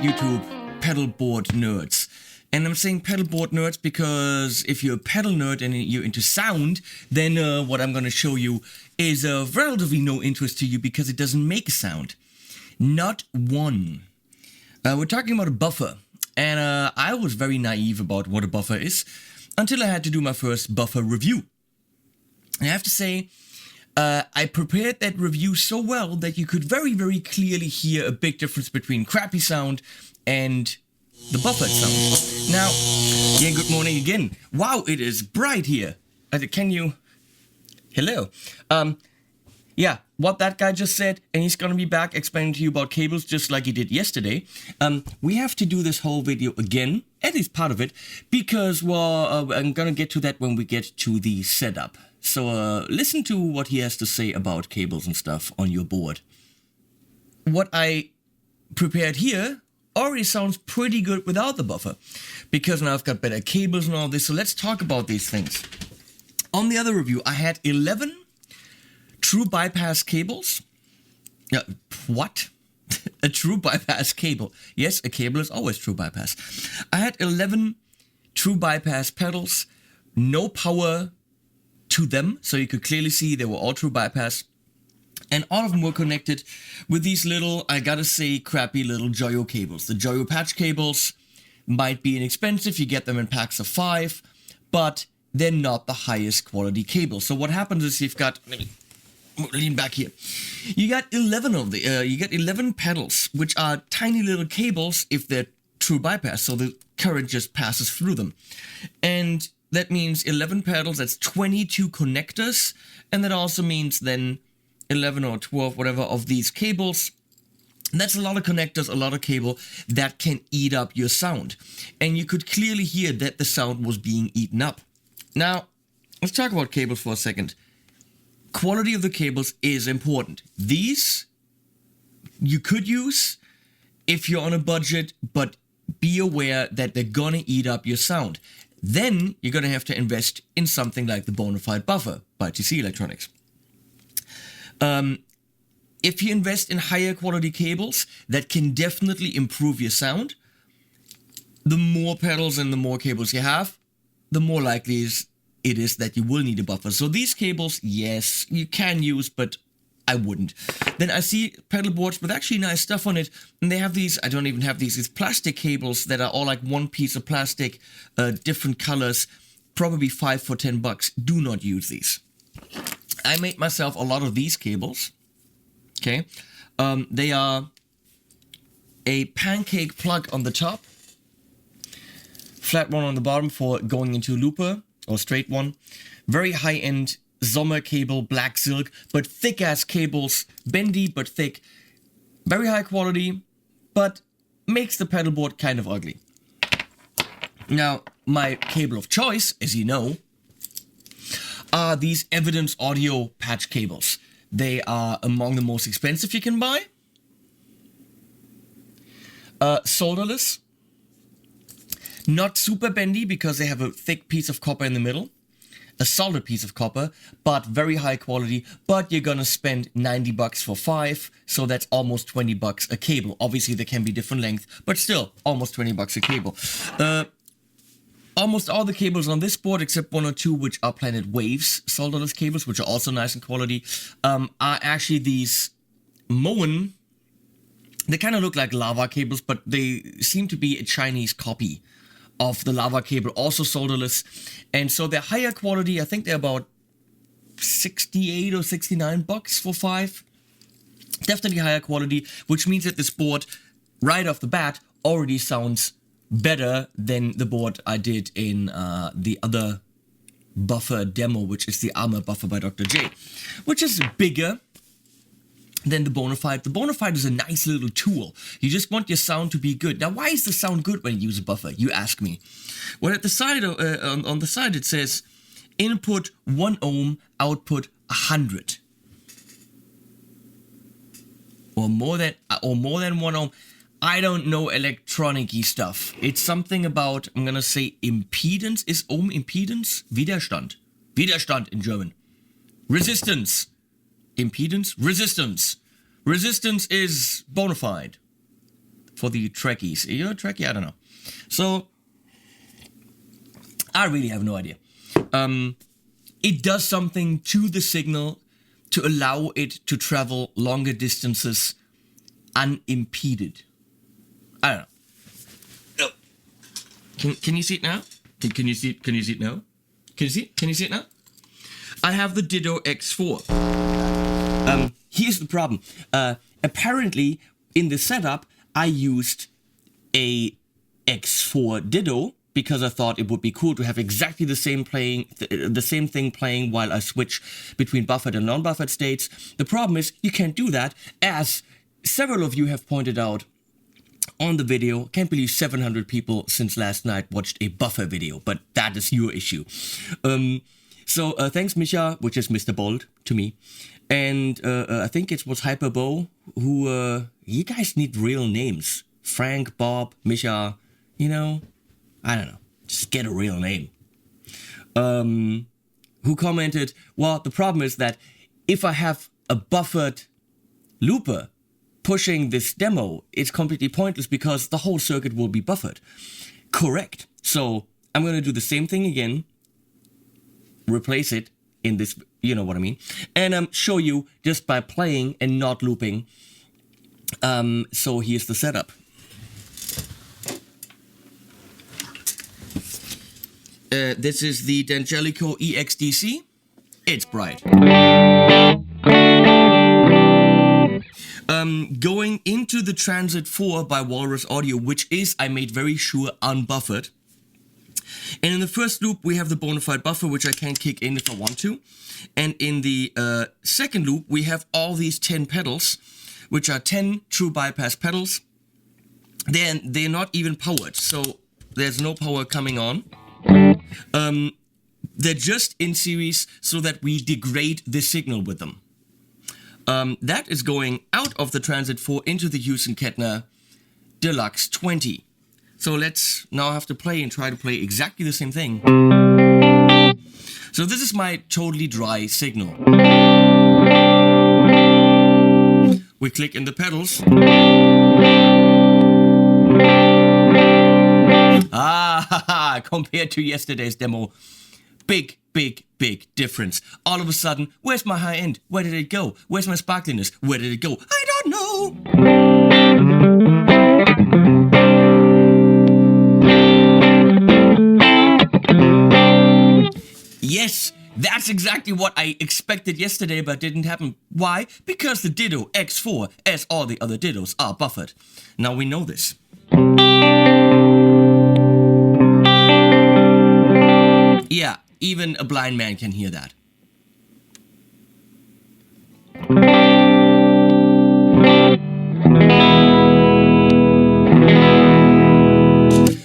YouTube pedal board nerds. And I'm saying pedal board nerds because if you're a pedal nerd and you're into sound, then what I'm going to show you is of relatively no interest to you because it doesn't make a sound. Not one. We're talking about a buffer. And I was very naive about what a buffer is until I had to do my first buffer review. And I have to say, I prepared that review so well that you could very, very clearly hear a big difference between crappy sound and the buffered sound. Now, yeah, good morning again. Wow, it is bright here. Can you... Hello. Yeah, what that guy just said, and he's gonna be back explaining to you about cables just like he did yesterday. We have to do this whole video again, at least part of it, because, well, I'm gonna get to that when we get to the setup. So, listen to what he has to say about cables and stuff on your board. What I prepared here already sounds pretty good without the buffer, because now I've got better cables and all this, so let's talk about these things. On the other review, I had 11 true bypass cables. What? A true bypass cable. Yes, a cable is always true bypass. I had 11 true bypass pedals, no power to them, so you could clearly see they were all true bypass. And all of them were connected with these little, I gotta say, crappy little Joyo cables. The Joyo patch cables might be inexpensive, you get them in packs of 5, but they're not the highest quality cables. So what happens is you've got, let me lean back here. You got 11 of the, you get 11 pedals, which are tiny little cables if they're true bypass, so the current just passes through them. And that means 11 pedals, that's 22 connectors, and that also means then 11 or 12, whatever, of these cables. That's a lot of connectors, a lot of cable that can eat up your sound. And you could clearly hear that the sound was being eaten up. Now, let's talk about cables for a second. Quality of the cables is important. These you could use if you're on a budget, but be aware that they're gonna eat up your sound. Then you're gonna have to invest in something like the BONAFIDE Buffer by TC Electronics. If you invest in higher quality cables, that can definitely improve your sound. The more pedals and the more cables you have, the more likely it is that you will need a buffer. So these cables, yes, you can use, but I wouldn't. Then I see pedal boards with actually nice stuff on it, and they have these, I don't even have these plastic cables that are all like one piece of plastic, different colors, probably 5 for $10. Do not use these. I made myself a lot of these cables, okay? They are a pancake plug on the top, flat one on the bottom for going into a looper, or straight one. Very high-end Sommer cable, black silk, but thick-ass cables, bendy but thick. Very high quality, but makes the pedal board kind of ugly. Now, my cable of choice, as you know, are these Evidence Audio patch cables. They are among the most expensive you can buy. Solderless. Not super bendy because they have a thick piece of copper in the middle. A solid piece of copper, but very high quality. But you're gonna spend $90 for 5, so that's almost $20 a cable. Obviously there can be different length, but still almost $20 a cable. Almost all the cables on this board, except 1 or 2, which are Planet Waves solderless cables, which are also nice in quality, are actually these Moen. They kind of look like lava cables, but they seem to be a Chinese copy of the lava cable, also solderless. And so they're higher quality. I think they're about 68 or 69 bucks for 5. Definitely higher quality, which means that this board, right off the bat, already sounds better than the board I did in the other buffer demo, which is the Armor Buffer by Dr. J, which is bigger than the BONAFIDE. The BONAFIDE is a nice little tool. You just want your sound to be good. Now, why is the sound good when you use a buffer, you ask me? Well, at the side, on the side it says, input 1 ohm, output 100. Or more than 1 ohm. I don't know electronic-y stuff. It's something about, I'm gonna say impedance. Is ohm impedance? Widerstand. Widerstand in German. Resistance. Impedance? Resistance. Resistance is BONAFIDE. for the Trekkies. You're a Trekkie? I don't know. So, I really have no idea. It does something to the signal to allow it to travel longer distances unimpeded. I don't know. Can you see it now? Can you see it? Can you see it now? Can you see it? Can you see it now? I have the DITTO X4. Here's the problem. Apparently, in the setup, I used a X4 DITTO because I thought it would be cool to have exactly the same thing playing while I switch between buffered and non-buffered states. The problem is you can't do that, as several of you have pointed out on the video. Can't believe 700 people since last night watched a buffer video, but that is your issue. So thanks Misha, which is Mr. Bold to me, and I think it was Hyperbo who, you guys need real names. Frank, Bob, Misha, you know, I don't know, just get a real name. Who commented, well, the problem is that if I have a buffered looper pushing this demo, it's completely pointless because the whole circuit will be buffered. Correct. So I'm going to do the same thing again, replace it in this, you know what I mean, and show you just by playing and not looping. So here's the setup. This is the D'Angelico EXDC. It's bright. Going into the Transit 4 by Walrus Audio, which is, I made very sure, unbuffered. And in the first loop, we have the BONAFIDE Buffer, which I can kick in if I want to. And in the second loop, we have all these 10 pedals, which are 10 true bypass pedals. They're not even powered, so there's no power coming on. They're just in series so that we degrade the signal with them. That is going out of the Transit 4 into the Hughes and Kettner Deluxe 20. So let's now have to play and try to play exactly the same thing. So this is my totally dry signal. We click in the pedals. Compared to yesterday's demo, big difference. All of a sudden, where's my high end? Where did it go? Where's my sparkliness? Where did it go? I don't know. Yes, that's exactly what I expected yesterday, but didn't happen. Why? Because the DITTO X4, as all the other DITTOs, are buffered. Now we know this. Yeah, even a blind man can hear that.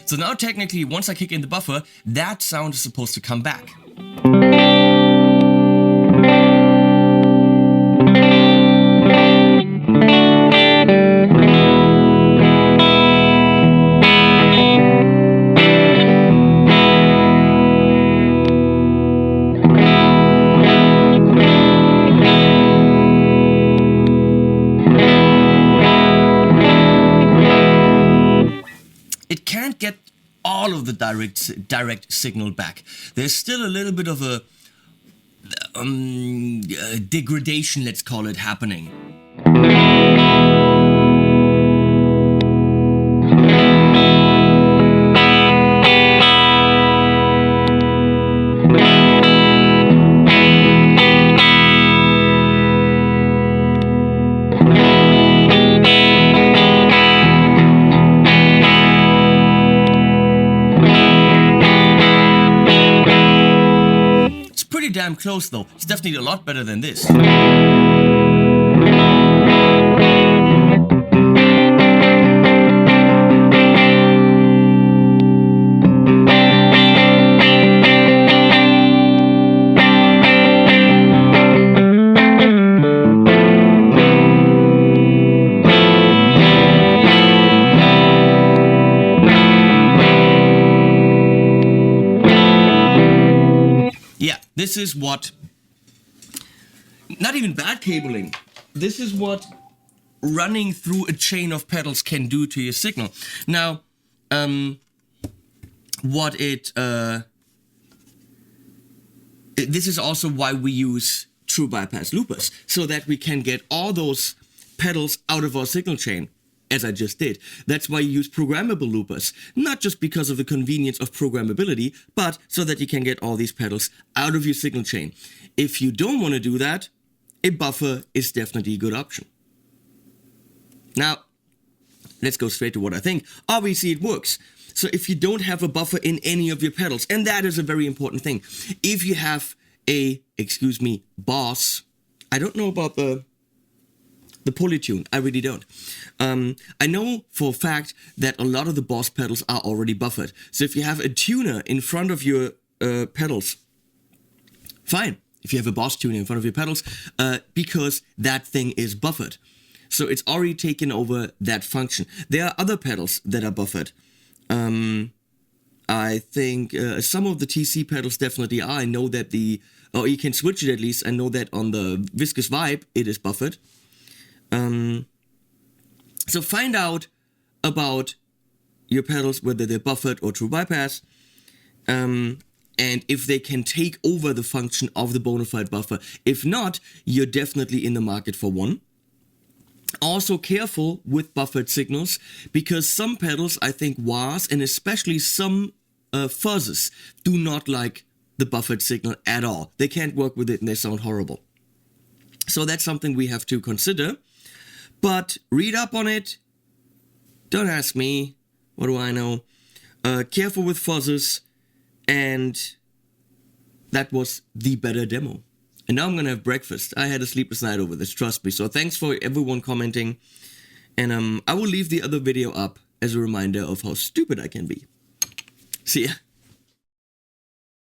So now technically, once I kick in the buffer, that sound is supposed to come back. It can't get all of the direct signal back. There's still a little bit of a degradation, let's call it, happening. Damn close though. It's definitely a lot better than this. This is what, not even bad cabling, this is what running through a chain of pedals can do to your signal. Now, this is also why we use true bypass loopers, so that we can get all those pedals out of our signal chain, as I just did. That's why you use programmable loopers, not just because of the convenience of programmability, but so that you can get all these pedals out of your signal chain. If you don't want to do that, a buffer is definitely a good option. Now, let's go straight to what I think. Obviously, it works. So if you don't have a buffer in any of your pedals, and that is a very important thing. If you have a, Boss, I don't know about the Polytune, I really don't. I know for a fact that a lot of the Boss pedals are already buffered. So if you have a tuner in front of your pedals, fine. If you have a Boss tuner in front of your pedals, because that thing is buffered. So it's already taken over that function. There are other pedals that are buffered. I think some of the TC pedals definitely are. I know that or you can switch it at least. I know that on the Viscous Vibe, it is buffered. So find out about your pedals, whether they're buffered or true bypass, and if they can take over the function of the Bonafide buffer. If not, you're definitely in the market for one. Also careful with buffered signals, because some pedals, I think wahs, and especially some fuzzes, do not like the buffered signal at all. They can't work with it and they sound horrible. So that's something we have to consider. But read up on it. Don't ask me. What do I know? Careful with fuzzes. And that was the better demo. And now I'm going to have breakfast. I had a sleepless night over this, trust me. So thanks for everyone commenting. And I will leave the other video up as a reminder of how stupid I can be. See ya.